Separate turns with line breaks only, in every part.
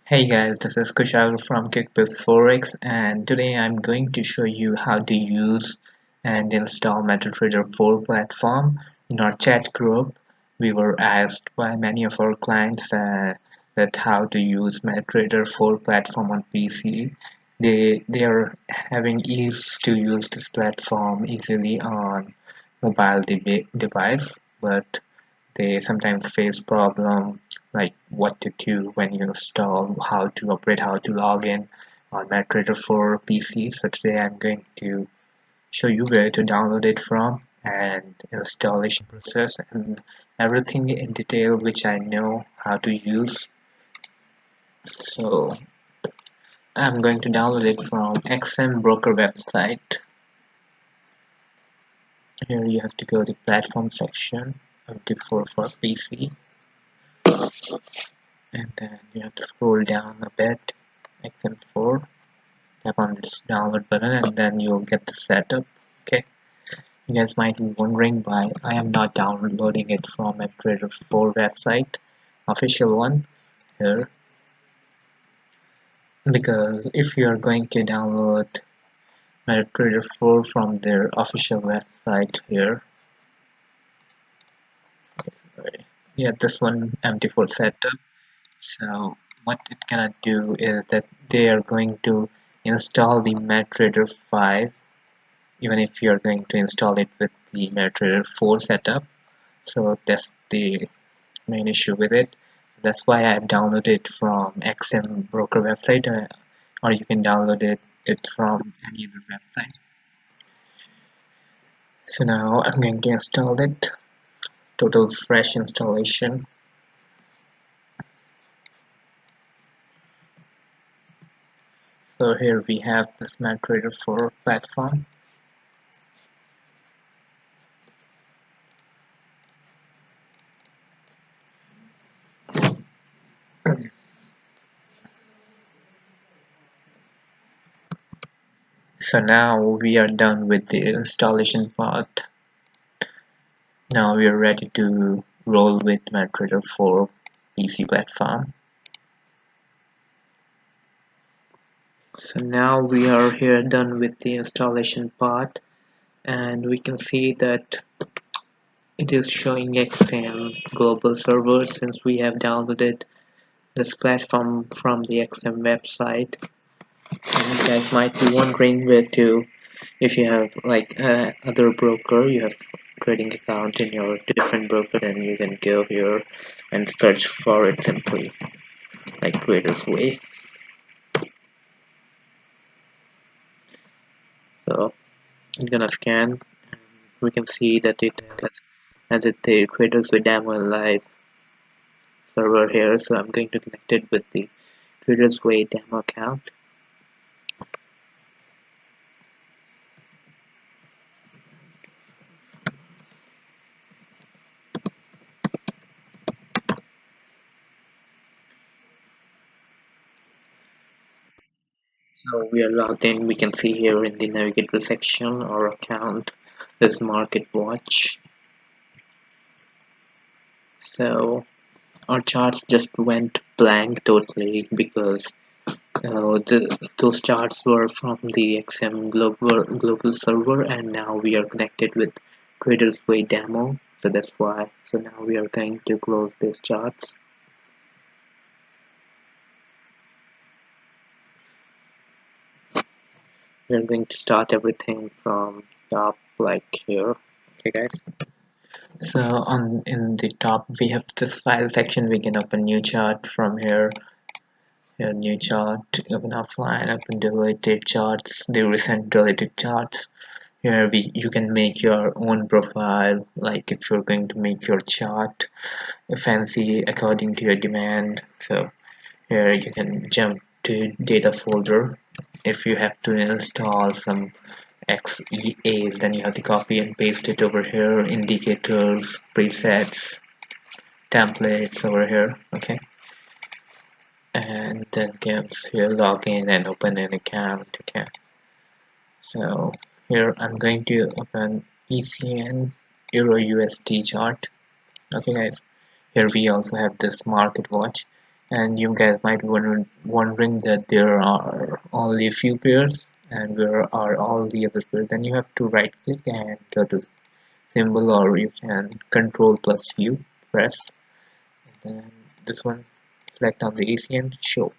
Hey guys, this is Kushal from QuickBooks Forex, and today I'm going to show you how to use and install MetaTrader 4 platform. In our chat group, we were asked by many of our clients that how to use MetaTrader 4 platform on PC. They are having ease to use this platform easily on mobile device, but they sometimes face problem like what to do when you install, how to operate, how to log in on MetaTrader for PC. So today I'm going to show you where to download it from and installation process and everything in detail which I know how to use. So I'm going to download it from XM Broker website. Here you have to go to platform section, 24 for PC, and then you have to scroll down a bit, XM4, tap on this download button, and then you'll get the setup. Okay, you guys might be wondering why I am not downloading it from a Trader 4 website, official one here, because if you are going to download MetaTrader 4 from their official website here, yeah, this one MT4 setup. So what it gonna do is that they are going to install the MetaTrader 5 even if you're going to install it with the MetaTrader 4 setup. So that's the main issue with it. So that's why I've downloaded from XM Broker website, or you can download it from any other website. So now I'm going to install it. Total fresh installation. So here we have this MetaTrader 4 platform. So now we are done with the installation part. Now we are ready to roll with MetaTrader 4 PC platform. So now we are here done with the installation part, and we can see that it is showing XM global server since we have downloaded this platform from the XM website. And you guys might be wondering where to, if you have like other broker, you have trading account in your different broker, then you can go here and search for it simply like Traders Way. So I'm gonna scan, and we can see that it has added the Traders Way demo live server here. So I'm going to connect it with the Traders Way demo account. So we are logged in. We can see here in the navigator section our account is Market Watch. So our charts just went blank totally because those charts were from the XM global server, and now we are connected with Traders Way demo. So that's why. So now we are going to close these charts. We're going to start everything from top, like here. Okay guys, so on in the top we have this file section. We can open new chart from here. New chart, open offline, open deleted charts, the recent deleted charts. Here you can make your own profile, like if you're going to make your chart fancy according to your demand. So here you can jump to data folder. If you have to install some XEAs, then you have to copy and paste it over here. Indicators, presets, templates over here. Okay, and then comes here login and open an account. Okay, so here I'm going to open ECN Euro USD chart. Okay guys, here we also have this market watch. And you guys might be wondering that there are only a few pairs and where are all the other pairs. Then you have to right click and go to symbol, or you can control plus U, press, and then this one, select on the ACN, show.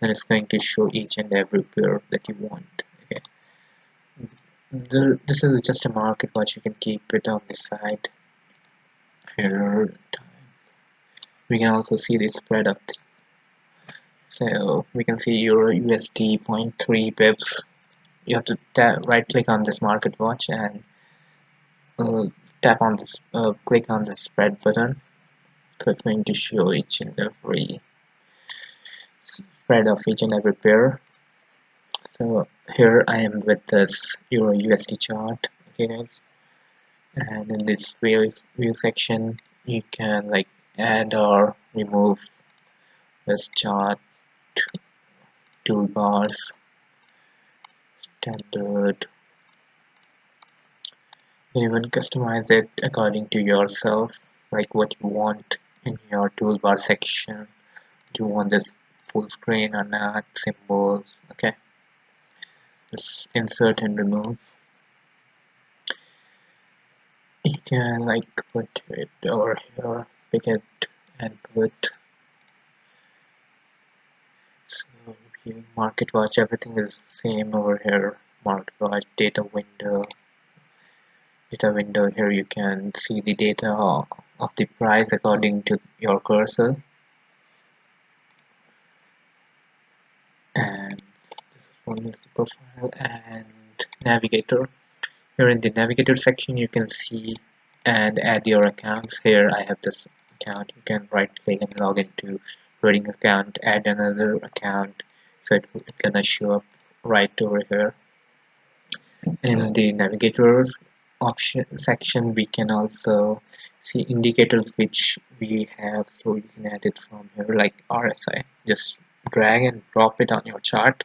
Then it's going to show each and every pair that you want. Okay, this is just a market watch. You can keep it on the side here. We can also see the spread of so we can see Euro USD 0.3 pips. You have to right click on this market watch and uh, tap on this click on the spread button, so it's going to show each and every spread of each and every pair. So here I am with this Euro USD chart, okay guys, and in this view section you can like add or remove this chart toolbars, standard. You even customize it according to yourself, like what you want in your toolbar section. Do you want this full screen or not? Symbols, okay. Just insert and remove. You can like put it over here, pick it and put. So viewing market watch, everything is same over here. Market watch, data window. Here you can see the data of the price according to your cursor. And this one is the profile and navigator. Here in the navigator section you can see and add your accounts. Here I have this account. You can right click and log into trading account, add another account, so it's gonna show up right over here. In the navigators option section we can also see indicators which we have, so you can add it from here like RSI. Just drag and drop it on your chart.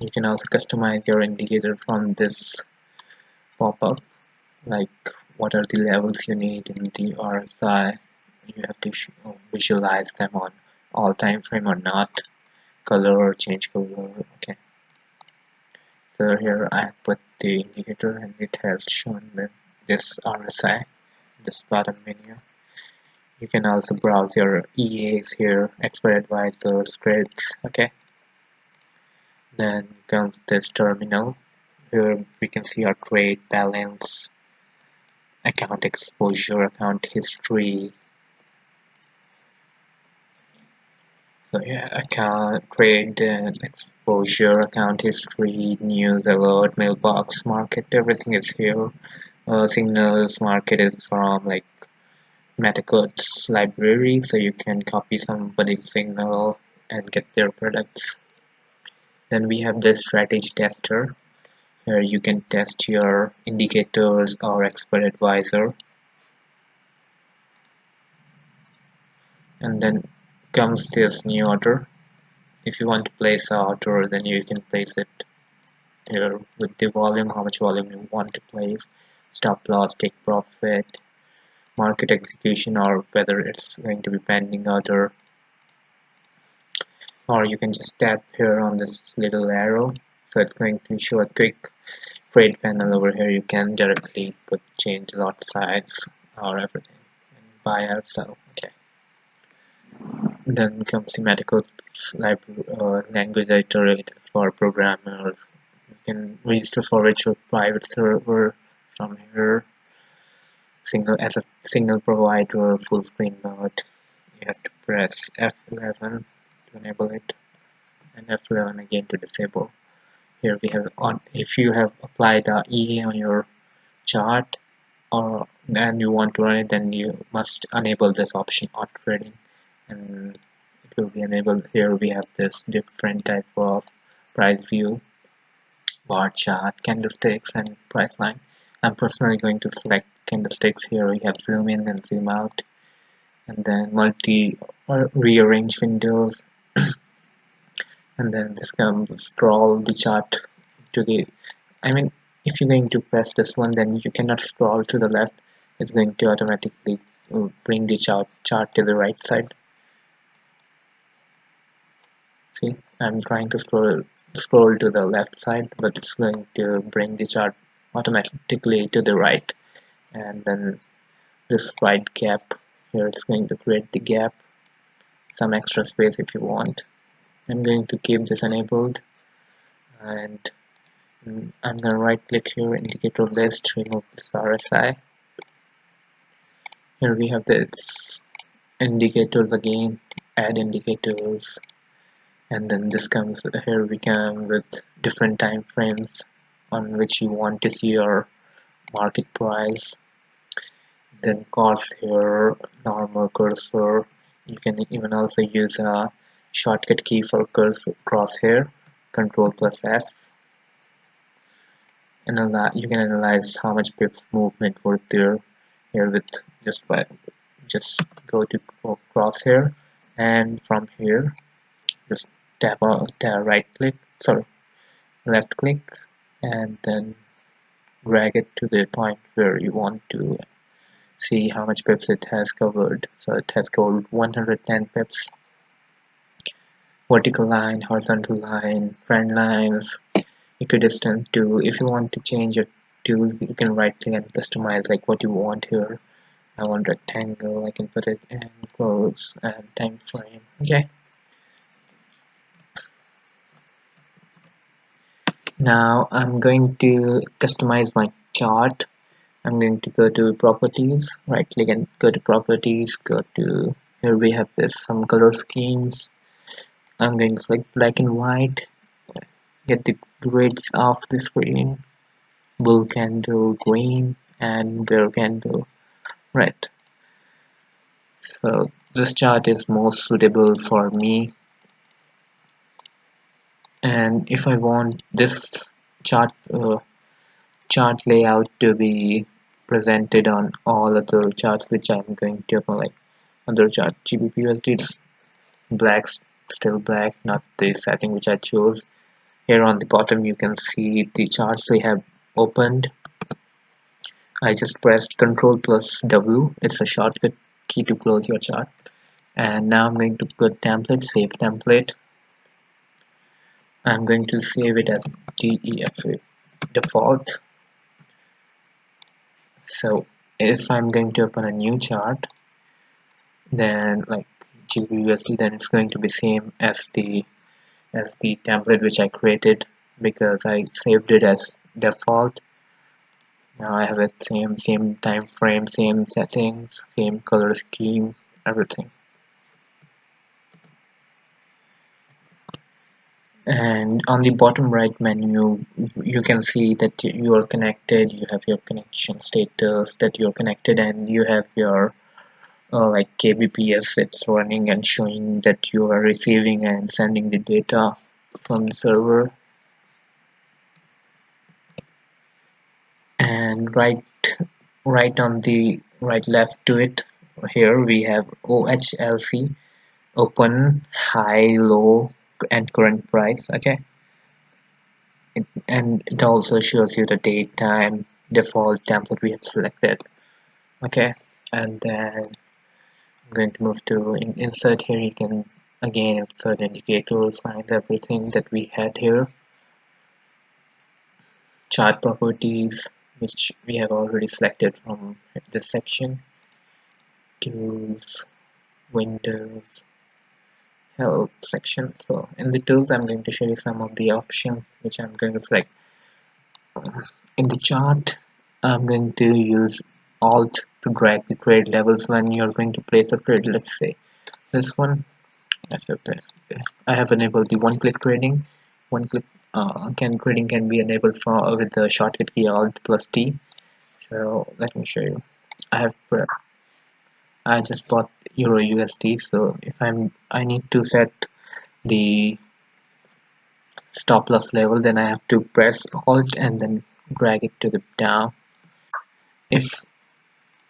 You can also customize your indicator from this pop-up, like what are the levels you need in the RSI. You have to visualize them on all time frame or not, color or change color. Okay, so here I put the indicator and it has shown this RSI, this bottom menu. You can also browse your EAs here, expert advisor, scripts. Okay, then comes this terminal. Here we can see our trade balance, account exposure, account history. So yeah, account trade and exposure, account history, news alert, mailbox, market, everything is here. Signals market is from like MetaCode's library, so you can copy somebody's signal and get their products. Then we have this strategy tester. Here you can test your indicators or expert advisor. And then comes this new order. If you want to place an order, then you can place it here with the volume, how much volume you want to place, stop loss, take profit, market execution, or whether it's going to be pending order. Or you can just tap here on this little arrow, so it's going to show a quick trade panel over here. You can directly change lot size or everything and buy or sell. Okay. Then comes thematical language editor related for programmers. You can register for virtual private server from here. Single as a signal provider, full screen mode. You have to press F11 to enable it, and F11 again to disable. Here we have on if you have applied a EA on your chart or and you want to run it, then you must enable this option auto trading, and it will be enabled. Here we have this different type of price view, bar chart, candlesticks, and price line. I'm personally going to select candlesticks. Here we have zoom in and zoom out, and then multi or rearrange windows, and then this comes scroll the chart to the, I mean, if you're going to press this one, then you cannot scroll to the left, it's going to automatically bring the chart to the right side. See, I'm trying to scroll to the left side, but it's going to bring the chart automatically to the right. And then this right gap here, it's going to create the gap, some extra space if you want. I'm going to keep this enabled, and I'm going to right click here, indicator list, remove this RSI. Here we have this indicators again, add indicators, and then this comes here. We come with different time frames on which you want to see your market price. Then course here, normal cursor. You can even also use a shortcut key for cursor crosshair, Control plus F. And you can analyze how much pips movement were there here with just go to crosshair, and from here just tap on right click, sorry, left click, and then drag it to the point where you want to see how much pips it has covered. So it has covered 110 pips. Vertical line, horizontal line, trend lines, equidistant tool. If you want to change your tools, you can right click and customize like what you want here. I want rectangle, I can put it in close and time frame. Okay. Now I'm going to customize my chart. I'm going to go to properties, right click and go to properties, go to here we have this some color schemes. I'm going to select black and white, get the grids off the screen, bull candle green and bear candle red. So this chart is most suitable for me, and if I want this chart chart layout to be presented on all other charts which I'm going to open, like other chart GBP is black, still black, not the setting which I chose. Here on the bottom you can see the charts we have opened. I just pressed Ctrl plus W, it's a shortcut key to close your chart. And now I'm going to go template, save template. I'm going to save it as DEF default. So if I'm going to open a new chart, then like GBUSD, then it's going to be same as the template which I created, because I saved it as default. Now I have it same time frame, same settings, same color scheme, everything. And on the bottom right menu you can see that you are connected, you have your connection status, that you're connected, and you have your like kbps, it's running and showing that you are receiving and sending the data from the server. And right on the right left to it, here we have OHLC, open, high, low, and current price. Okay, and it also shows you the date, time, default template we have selected. Okay, and then I'm going to move to insert. Here you can again insert indicators, find everything that we had here. Chart properties, which we have already selected from this section. Tools, windows, help section. So in the tools I'm going to show you some of the options which I'm going to select. In the chart I'm going to use Alt to drag the trade levels when you're going to place a trade. Let's say this one. I have enabled the one-click trading. One-click trading can be enabled for with the shortcut key Alt plus T. So let me show you. I just bought Euro USD. So if I need to set the stop loss level, then I have to press Alt and then drag it to the down. If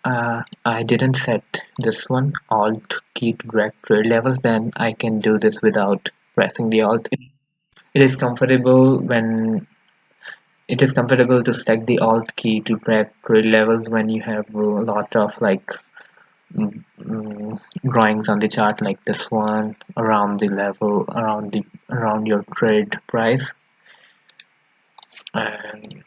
I didn't set this one Alt key to drag trade levels, then I can do this without pressing the Alt. It is comfortable when it is comfortable to select the alt key to track grid levels when you have a lot of like drawings on the chart like this one around the level around your grid price. And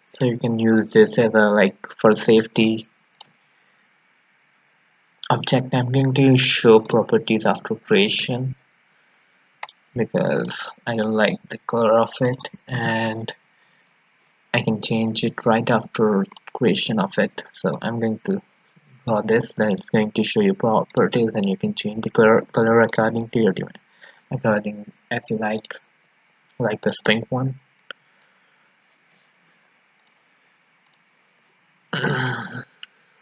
so you can use this as a like for safety object. I'm going to show properties after creation because I don't like the color of it, and I can change it right after creation of it. So I'm going to draw this, then it's going to show you properties, and you can change the color according to your demand, according as you like the pink one.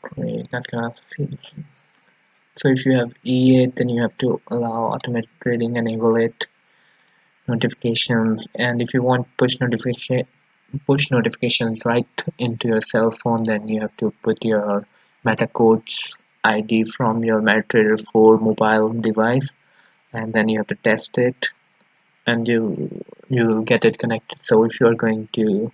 Great, not gonna see. So if you have E8, then you have to allow automatic trading, enable it, notifications, and if you want push notifications right into your cell phone, then you have to put your MetaCodes ID from your MetaTrader 4 mobile device, and then you have to test it, and you will get it connected. So if you are going to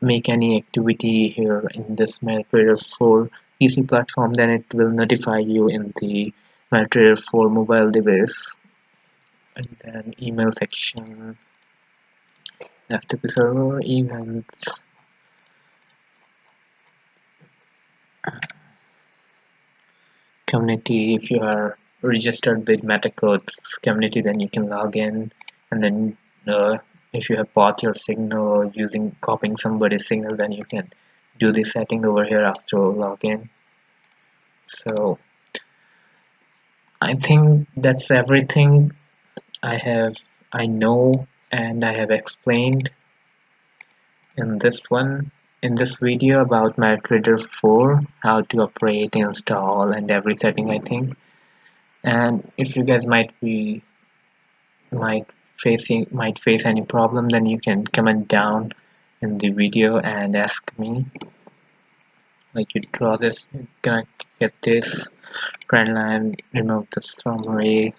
make any activity here in this MetaTrader 4 PC platform, then it will notify you in the MetaTrader 4 mobile device. And then email section, FTP server, events, community. If you are registered with MetaCodes community, then you can log in, and then if you have bought your signal or using copying somebody's signal, then you can do the setting over here after login. So I think that's everything I know and I have explained in this video about MetaTrader 4, how to operate, install, and every setting, I think. And if you guys might face any problem, then you can comment down in the video and ask me. Like, you draw this, you're gonna get this trend line, remove this from array.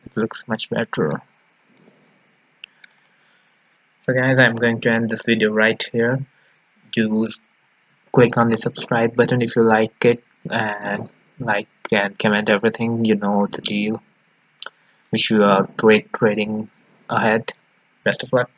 It looks much better. So guys, I'm going to end this video right here. Do click on the subscribe button if you like it, and like and comment everything. You know the deal. Wish you a great trading ahead. Best of luck.